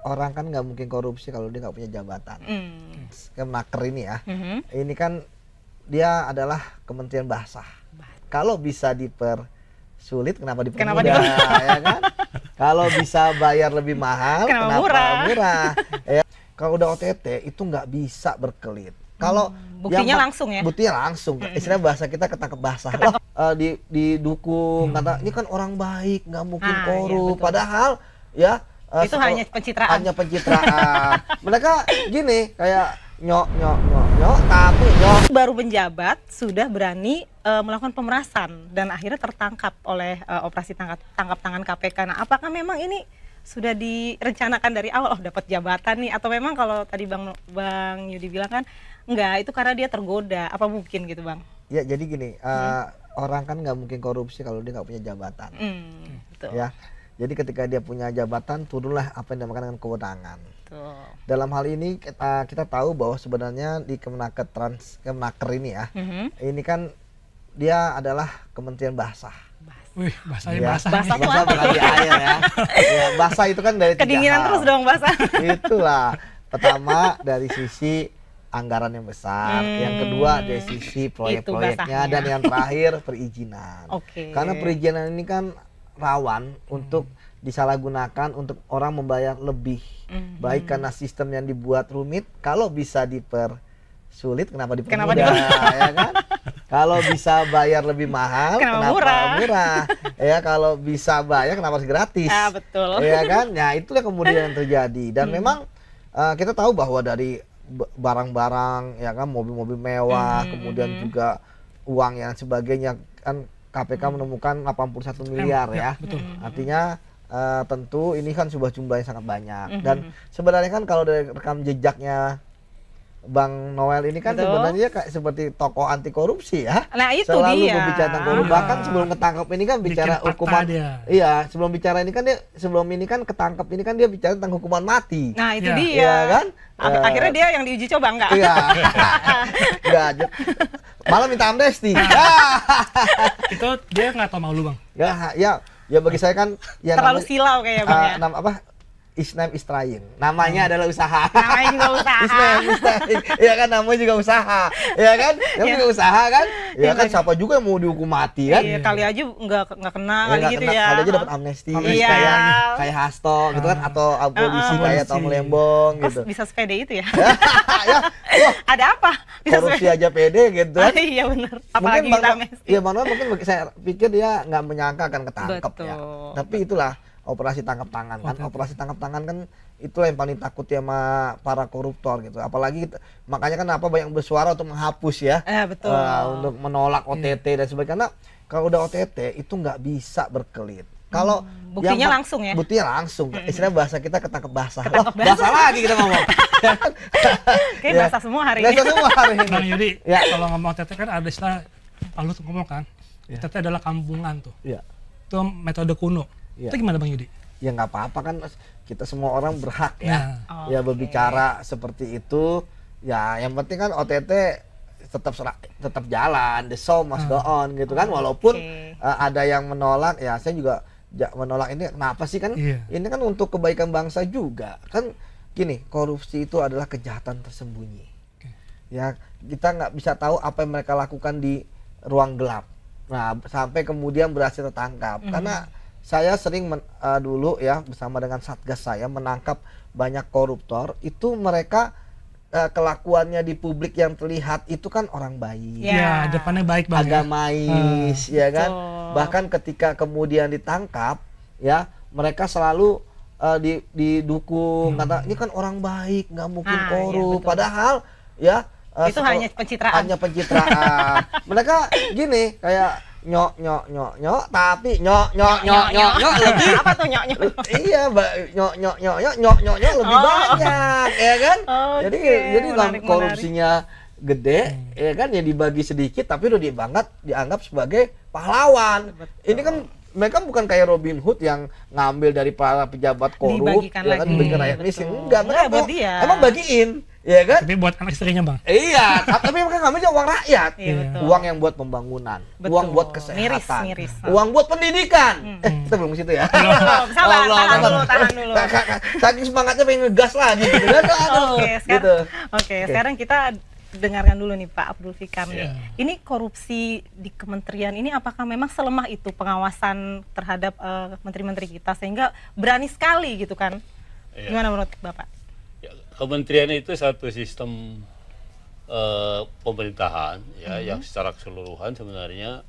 orang kan nggak mungkin korupsi kalau dia nggak punya jabatan. Kemenaker ini ya, ini kan dia adalah Kementerian Bahasa. Kalau bisa dipersulit, kenapa dipermudah, ya kan? Kalau bisa bayar lebih mahal, kenapa murah? Ya, kalau udah OTT itu nggak bisa berkelit. Kalau buktinya langsung ya? Buktinya langsung. Istilah bahasa kita ketangkep basah. Didukung, kata ini kan orang baik, nggak mungkin korup. Ya, padahal ya itu hanya pencitraan. Hanya pencitraan. Mereka gini kayak nyok, tapi nyok. Baru menjabat sudah berani melakukan pemerasan dan akhirnya tertangkap oleh operasi tangkap tangan KPK. Nah, apakah memang ini sudah direncanakan dari awal, dapat jabatan nih, atau memang kalau tadi Bang Yudi bilang kan enggak, itu karena dia tergoda, apa mungkin gitu Bang? Ya jadi gini, orang kan nggak mungkin korupsi kalau dia nggak punya jabatan. Betul. Ya, jadi ketika dia punya jabatan, turunlah apa yang dinamakan dengan kewenangan. Betul. Dalam hal ini kita tahu bahwa sebenarnya di Kemenaker ini ya, ini kan dia adalah Kementerian Bahasa. Wih, bahasanya ya, bahasa. Bahasa bukan di air ya. Ya, bahasa itu kan dari kedinginan terus dong bahasa. Itulah. Pertama dari sisi anggaran yang besar, yang kedua dari sisi proyek-proyeknya, dan yang terakhir perizinan. Karena perizinan ini kan rawan untuk disalahgunakan untuk orang membayar lebih. Baik karena sistem yang dibuat rumit, kalau bisa dipersulit kenapa dipermudah, ya kan? Kalau bisa bayar lebih mahal, kenapa murah? Ya, kalau bisa bayar kenapa harus gratis? Betul. Ya kan? Nah, itulah kemudian yang terjadi. Dan memang kita tahu bahwa dari barang-barang, ya kan, mobil-mobil mewah, kemudian juga uang yang sebagainya, kan KPK menemukan 81 miliar ya. Betul. Artinya tentu ini kan sebuah jumlah yang sangat banyak. Dan sebenarnya kan kalau dari rekam jejaknya Bang Noel ini kan sebenarnya kayak seperti tokoh anti korupsi ya. Nah, itu selalu dia. berbicara tentang korupsi. Bahkan sebelum ketangkap ini kan bicara hukuman. Iya, sebelum bicara ini kan ketangkap ini kan dia bicara tentang hukuman mati. Nah, itu dia. dia. Iya kan? Akhirnya dia yang diuji coba enggak? Iya. Enggak. Malah minta amnesti. Itu dia nggak tahu malu Bang. Ya bagi saya kan ya terlalu silau kayaknya Bang ya. Isnam Istrain, namanya adalah usaha. Namanya juga usaha. Isnam Istrain, ya kan, namanya juga usaha, ya kan, namanya juga usaha kan, ya kan, siapa juga yang mau dihukum mati kan? Iya, kali aja nggak kena kali gitu ya. Kali aja dapat amnesti, Iya. kayak Hasto gitu kan, atau polisi kayak Tom Lembong gitu. Bisa sepede itu ya? Ya, ada apa? Bisa korupsi aja pede gitu kan? Iya benar. Apalagi minta amnesti. Iya, Bang Noel mungkin saya pikir dia nggak menyangka akan ketangkep ya. Tapi itulah operasi tangkap tangan kan. Operasi tangkap tangan kan itulah yang paling takut ya sama para koruptor gitu. Apalagi makanya kan banyak bersuara untuk menghapus ya. Betul. Untuk menolak OTT dan sebagainya. Karena kalau udah OTT itu nggak bisa berkelit. Kalau buktinya langsung ya. Buktinya langsung. Istilah bahasa kita ketangkep basah. Bahasa lagi kita ngomong. Kayak bahasa semua hari ini. Bahasa semua hari ini. Bang Yudi, kalau ngomong OTT kan ada istilah Palu tuh ngomong kan. OTT adalah kampungan tuh. Iya. Itu metode kuno. Itu gimana Bang Yudi? Ya nggak apa-apa kan, kita semua orang berhak ya, ya berbicara seperti itu. Ya yang penting kan OTT tetap jalan, the show must go on gitu kan. Walaupun ada yang menolak, ya saya juga menolak ini. Kenapa sih kan? Ini kan untuk kebaikan bangsa juga kan. Gini, korupsi itu adalah kejahatan tersembunyi. Ya kita nggak bisa tahu apa yang mereka lakukan di ruang gelap. Nah sampai kemudian berhasil tertangkap. Karena saya sering dulu ya bersama dengan satgas saya menangkap banyak koruptor. Itu mereka kelakuannya di publik yang terlihat itu kan orang baik. Ya, depannya baik banget. Agamais, ya kan. Bahkan ketika kemudian ditangkap, ya mereka selalu didukung. Kata ini kan orang baik, nggak mungkin korup. Padahal ya itu hanya pencitraan. Mereka gini kayak nyok, tapi nyok lebih. Apa tuh nyok? Iya, nyok lebih banyak, ya kan? Jadi dalam korupsinya gede, ya kan, ya dibagi sedikit tapi udah dianggap sebagai pahlawan. Ini kan mereka bukan kayak Robin Hood yang ngambil dari para pejabat korup, ya kan, dibagikan rakyat miskin. Enggak, mereka emang bagiin. Iya kan? Tapi buat anak istrinya Bang. Iya, tapi mereka ngambilnya uang rakyat. Iya, betul. Uang yang buat pembangunan, Betul. uang buat kesehatan, Miris. uang buat pendidikan. Kita belum ke situ ya. Sabar, Allah, tahan dulu. Saking semangatnya pengen ngegas lagi gitu kan. Oke, sekarang kita dengarkan dulu nih Pak Abdul Fikar nih. Ini korupsi di kementerian ini apakah memang selemah itu pengawasan terhadap menteri-menteri kita sehingga berani sekali gitu kan? Gimana menurut Bapak? Ya, kementerian itu satu sistem pemerintahan ya yang secara keseluruhan sebenarnya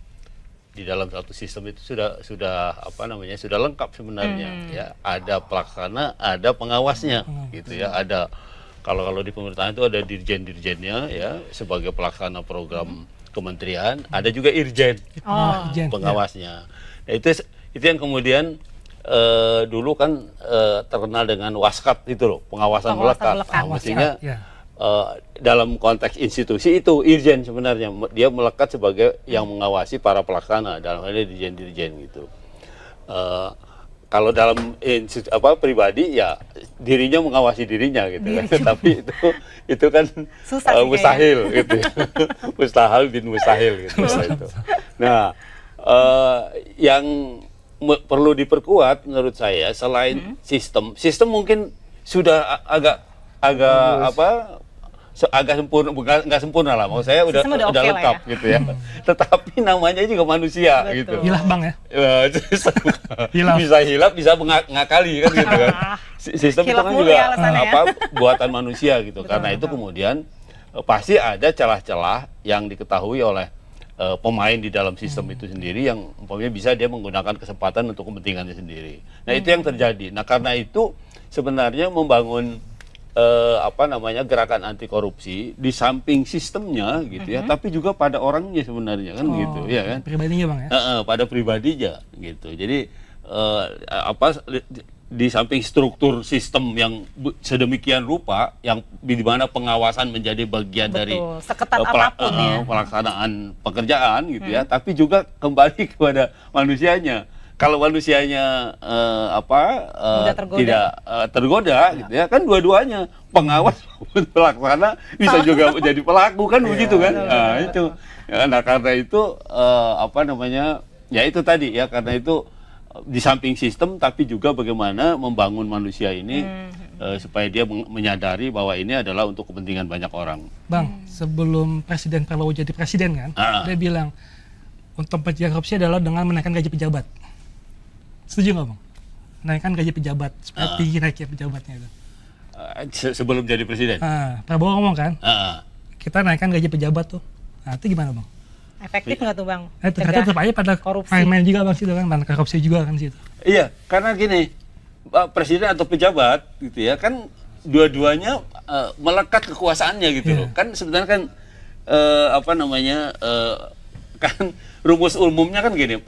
di dalam satu sistem itu sudah sudah lengkap sebenarnya ya, ada pelaksana, ada pengawasnya gitu ya, ada kalau di pemerintahan itu ada dirjen-dirjennya ya sebagai pelaksana program kementerian, ada juga irjen pengawasnya. Nah, itu yang kemudian dulu kan terkenal dengan waskat itu loh, pengawasan melekat. Mestinya dalam konteks institusi itu irjen sebenarnya dia melekat sebagai yang mengawasi para pelaksana, dalam hal ini dirjen-dirjen gitu. Kalau dalam pribadi ya dirinya mengawasi dirinya gitu kan. Tapi itu kan mustahil gitu ya. Mustahil bin mustahil gitu. Nah, yang perlu diperkuat menurut saya selain sistem mungkin sudah agak sempurna, nggak sempurna lah, mau saya udah lengkap ya? Gitu ya. Tetapi namanya juga manusia. Betul. Gitu. Hilaf Bang ya. Bisa hilaf, bisa ngakali kan gitu kan. Sistem itu kan juga buatan manusia gitu. Betul, karena itu kemudian pasti ada celah-celah yang diketahui oleh pemain di dalam sistem itu sendiri yang umpamanya bisa dia menggunakan kesempatan untuk kepentingannya sendiri. Nah, itu yang terjadi. Nah, karena itu sebenarnya membangun gerakan anti korupsi di samping sistemnya gitu ya, tapi juga pada orangnya sebenarnya kan gitu ya kan. Pribadinya Bang ya. Pada pribadinya gitu. Jadi di samping struktur sistem yang sedemikian rupa yang di mana pengawasan menjadi bagian dari pelaksanaan pekerjaan gitu ya, tapi juga kembali kepada manusianya. Kalau manusianya tidak tergoda gitu ya, kan dua-duanya pengawas maupun pelaksana bisa juga menjadi pelaku kan begitu kan. Nah, itu. Nah, karena itu ya itu tadi ya, karena itu di samping sistem tapi juga bagaimana membangun manusia ini supaya dia menyadari bahwa ini adalah untuk kepentingan banyak orang. Bang, sebelum Presiden Prabowo jadi presiden kan, dia bilang untuk mencegah korupsi adalah dengan menaikkan gaji pejabat. Setuju nggak Bang? Naikkan gaji pejabat supaya tinggi naiknya pejabatnya itu. Sebelum jadi presiden? Prabowo ngomong kan, kita naikkan gaji pejabat tuh. Nah, itu gimana Bang? Efektif nggak tuh Bang? Ternyata tetap aja pada main-main juga Bang situ kan, pada korupsi juga kan situ. Iya, karena gini, presiden atau pejabat gitu ya kan dua-duanya melekat kekuasaannya gitu loh. Kan sebenarnya kan kan rumus umumnya kan gini,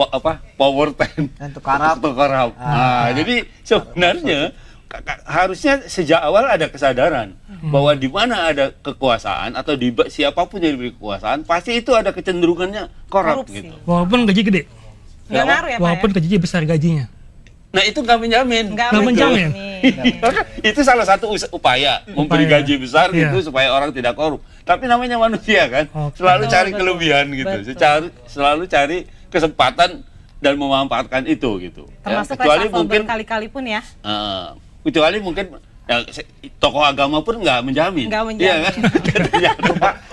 power ten untuk corrupt. Nah, jadi sebenarnya harusnya sejak awal ada kesadaran bahwa di mana ada kekuasaan atau di siapapun yang diberi kekuasaan pasti itu ada kecenderungannya korup gitu. Walaupun gaji gede. Nggak ngaruh ya Pak? Walaupun gaji besar gajinya. Nah, itu nggak menjamin. Nggak menjamin. Itu salah satu upaya memberi gaji besar gitu supaya orang tidak korup. Tapi namanya manusia kan, selalu cari kelebihan gitu, selalu cari kesempatan dan memanfaatkan itu gitu. Termasuk kecuali mungkin berkali-kali pun ya. Kecuali mungkin tokoh agama pun nggak menjamin. Nggak menjamin. Iya kan?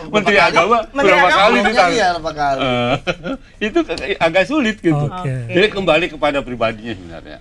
Menteri agama berapa kali ditanya? Itu agak sulit gitu. Jadi kembali kepada pribadinya sebenarnya.